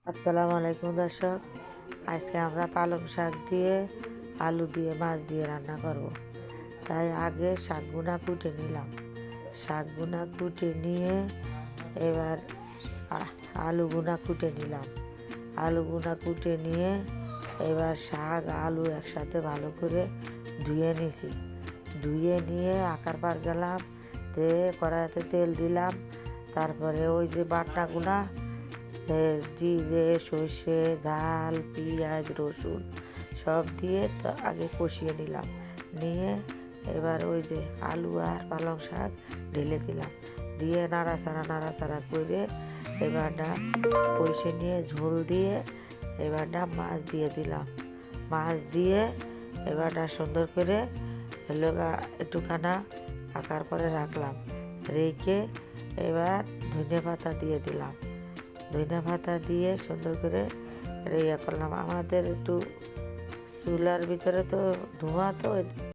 আসসালামু আলাইকুম দর্শক। আজকে আমরা পালং শাক দিয়ে আলু দিয়ে মাছ দিয়ে রান্না করব। তাই আগে শাকগুনা কুটে নিলাম। শাকগুনা কুটে নিয়ে এবার আলুগুনা কুটে নিলাম। আলুগুনা কুটে নিয়ে এবার শাক আলু একসাথে ভালো করে ধুয়ে নিছি। ধুয়ে নিয়ে আকার পার গেলাম, কড়াইতে তেল দিলাম। তারপরে ওই যে বাটনাগুনা জিরে সর্ষে ঝাল পেঁয়াজ রসুন সব দিয়ে তো আগে কষিয়ে নিলাম। নিয়ে এবার ওই যে আলু আর পালং শাক ঢেলে দিলাম। দিয়ে নাড়াচাড়া করে এবারটা কষে নিয়ে ঝোল দিয়ে এবারটা মাছ দিয়ে দিলাম। মাছ দিয়ে এবারটা সুন্দর করে একটুখানা আকার পরে রাখলাম। রেখে এবার ধনে পাতা দিয়ে দিলাম। ধনে পাতা দিয়ে সুন্দর করে ইয়ে করলাম। আমাদের একটু চুলার ভিতরে তো ধোঁয়া, তো